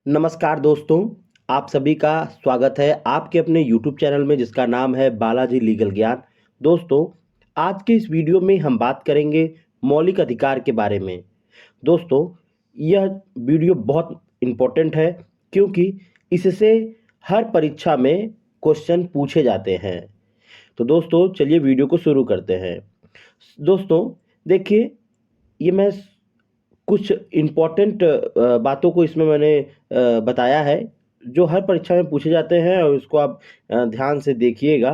नमस्कार दोस्तों, आप सभी का स्वागत है आपके अपने यूट्यूब चैनल में जिसका नाम है बालाजी लीगल ज्ञान। दोस्तों, आज के इस वीडियो में हम बात करेंगे मौलिक अधिकार के बारे में। दोस्तों, यह वीडियो बहुत इम्पोर्टेंट है क्योंकि इससे हर परीक्षा में क्वेश्चन पूछे जाते हैं। तो दोस्तों, चलिए वीडियो को शुरू करते हैं। दोस्तों, देखिए, ये मैं कुछ इम्पोर्टेंट बातों को इसमें मैंने बताया है, जो हर परीक्षा में पूछे जाते हैं और इसको आप ध्यान से देखिएगा।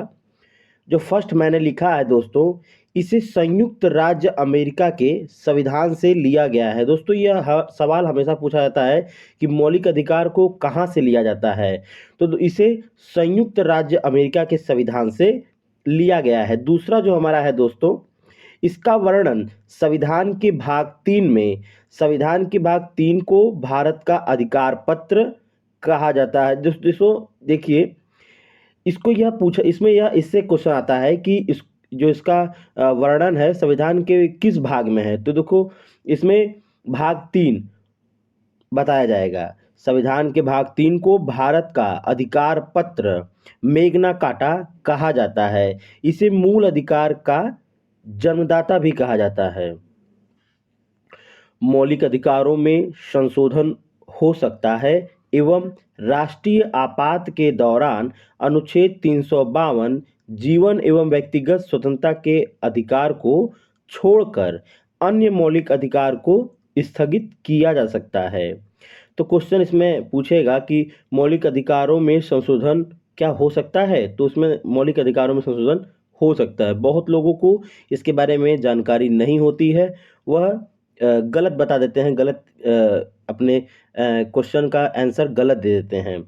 जो फर्स्ट मैंने लिखा है दोस्तों, इसे संयुक्त राज्य अमेरिका के संविधान से लिया गया है। दोस्तों, यह सवाल हमेशा पूछा जाता है कि मौलिक अधिकार को कहाँ से लिया जाता है, तो इसे संयुक्त राज्य अमेरिका के संविधान से लिया गया है। दूसरा जो हमारा है दोस्तों, इसका वर्णन संविधान के भाग 3 को भारत का अधिकार पत्र कहा जाता है। दोस्तों देखिए, इसको यह पूछा इसमें यह इससे क्वेश्चन आता है कि इसका वर्णन है संविधान के किस भाग में है। तो देखो, इसमें भाग 3 बताया जाएगा। संविधान के भाग 3 को भारत का अधिकार पत्र मेग्ना कार्टा कहा जाता है। इसे मूल अधिकार का जन्मदाता भी कहा जाता है। मौलिक अधिकारों में संशोधन हो सकता है एवं राष्ट्रीय आपात के दौरान अनुच्छेद 352 जीवन एवं व्यक्तिगत स्वतंत्रता के अधिकार को छोड़कर अन्य मौलिक अधिकार को स्थगित किया जा सकता है। तो क्वेश्चन इसमें पूछेगा कि मौलिक अधिकारों में संशोधन क्या हो सकता है, तो उसमें मौलिक अधिकारों में संशोधन हो सकता है। बहुत लोगों को इसके बारे में जानकारी नहीं होती है, वह गलत बता देते हैं, गलत अपने क्वेश्चन का आंसर गलत दे देते हैं।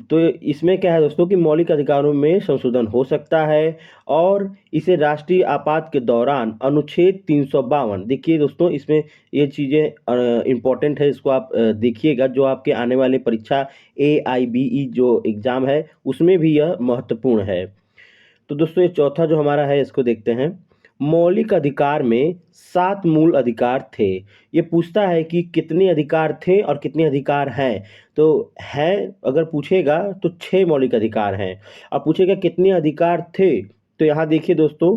तो इसमें क्या है दोस्तों कि मौलिक अधिकारों में संशोधन हो सकता है और इसे राष्ट्रीय आपात के दौरान अनुच्छेद 352, देखिए दोस्तों, इसमें ये चीज़ें इम्पोर्टेंट है, इसको आप देखिएगा। जो आपके आने वाले परीक्षा AIBE जो एग्ज़ाम है उसमें भी यह महत्वपूर्ण है। तो दोस्तों, ये चौथा जो हमारा है इसको देखते हैं। मौलिक अधिकार में 7 मूल अधिकार थे। ये पूछता है कि कितने अधिकार थे और कितने अधिकार हैं। तो है अगर पूछेगा तो 6 मौलिक अधिकार हैं, और पूछेगा कितने अधिकार थे, तो यहाँ देखिए दोस्तों,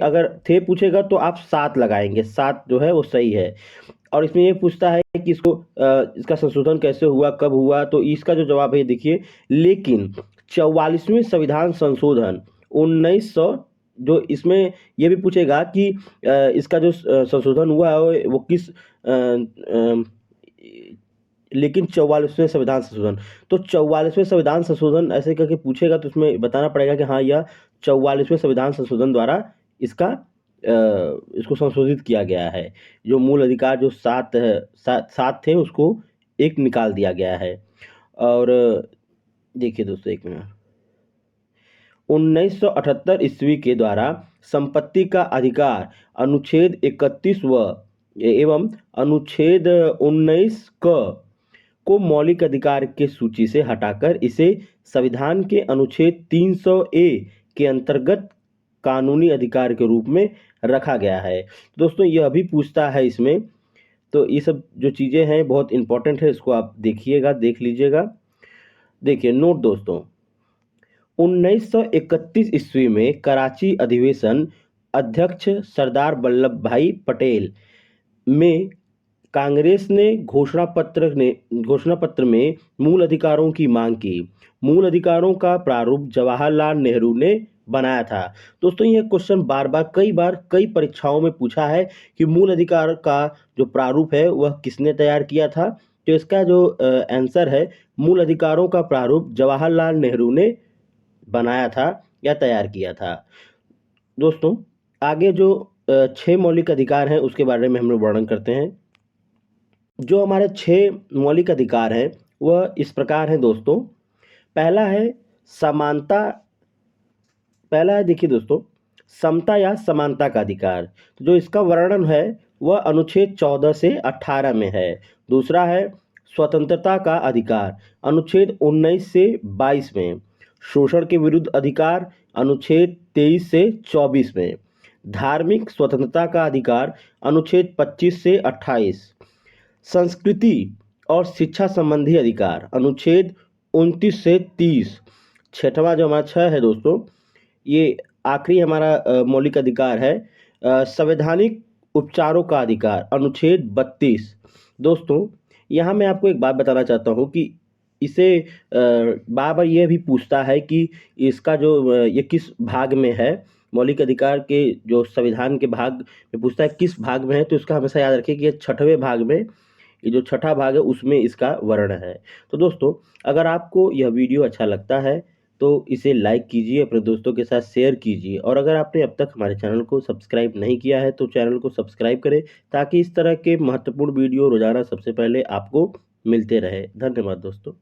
अगर थे पूछेगा तो आप 7 लगाएंगे, 7 जो है वो सही है। और इसमें ये पूछता है कि इसका संशोधन कैसे हुआ, कब हुआ, तो इसका जो जवाब है देखिए, लेकिन 44वें संविधान संशोधन 1900, जो इसमें ये भी पूछेगा कि इसका जो संशोधन हुआ है वो किस लेकिन 44वें संविधान संशोधन, तो 44वें संविधान संशोधन ऐसे करके पूछेगा तो उसमें बताना पड़ेगा कि हाँ, यह 44वें संविधान संशोधन द्वारा इसको संशोधित किया गया है। जो मूल अधिकार जो 7 थे उसको एक निकाल दिया गया है। और देखिए दोस्तों, एक मिनट, 1978 ईस्वी के द्वारा संपत्ति का अधिकार अनुच्छेद 31 व एवं अनुच्छेद 19 क को मौलिक अधिकार के सूची से हटाकर इसे संविधान के अनुच्छेद 300A के अंतर्गत कानूनी अधिकार के रूप में रखा गया है। दोस्तों, यह भी पूछता है इसमें, तो ये सब जो चीज़ें हैं बहुत इंपॉर्टेंट है, इसको आप देखिएगा, देख लीजिएगा। देखिए नोट दोस्तों, 1931 ईस्वी में कराची अधिवेशन अध्यक्ष सरदार वल्लभ भाई पटेल में कांग्रेस ने घोषणा पत्र में मूल अधिकारों की मांग की। मूल अधिकारों का प्रारूप जवाहरलाल नेहरू ने बनाया था। दोस्तों, यह क्वेश्चन कई बार कई परीक्षाओं में पूछा है कि मूल अधिकार का जो प्रारूप है वह किसने तैयार किया था। तो इसका जो आंसर है, मूल अधिकारों का प्रारूप जवाहरलाल नेहरू ने बनाया था या तैयार किया था। दोस्तों, आगे जो 6 मौलिक अधिकार हैं उसके बारे में हम लोग वर्णन करते हैं। जो हमारे 6 मौलिक अधिकार हैं वह इस प्रकार हैं दोस्तों। पहला है समानता। पहला है, देखिए दोस्तों, समता या समानता का अधिकार। तो जो इसका वर्णन है वह अनुच्छेद 14 से 18 में है। दूसरा है स्वतंत्रता का अधिकार, अनुच्छेद 19 से 22 में। शोषण के विरुद्ध अधिकार, अनुच्छेद 23 से 24 में। धार्मिक स्वतंत्रता का अधिकार, अनुच्छेद 25 से 28। संस्कृति और शिक्षा संबंधी अधिकार अनुच्छेद 29 से 30। छठवां जो हमारा 6 है दोस्तों, ये आखिरी हमारा मौलिक अधिकार है, संवैधानिक उपचारों का अधिकार अनुच्छेद 32। दोस्तों, यहाँ मैं आपको एक बात बताना चाहता हूँ कि इसे बार-बार ये भी पूछता है कि इसका जो ये किस भाग में है, मौलिक अधिकार के जो संविधान के भाग में पूछता है किस भाग में है, तो इसका हमेशा याद रखें कि ये 6वें भाग में, ये जो छठा भाग है उसमें इसका वर्ण है। तो दोस्तों, अगर आपको यह वीडियो अच्छा लगता है तो इसे लाइक कीजिए, अपने दोस्तों के साथ शेयर कीजिए, और अगर आपने अब तक हमारे चैनल को सब्सक्राइब नहीं किया है तो चैनल को सब्सक्राइब करें, ताकि इस तरह के महत्वपूर्ण वीडियो रोजाना सबसे पहले आपको मिलते रहे। धन्यवाद दोस्तों।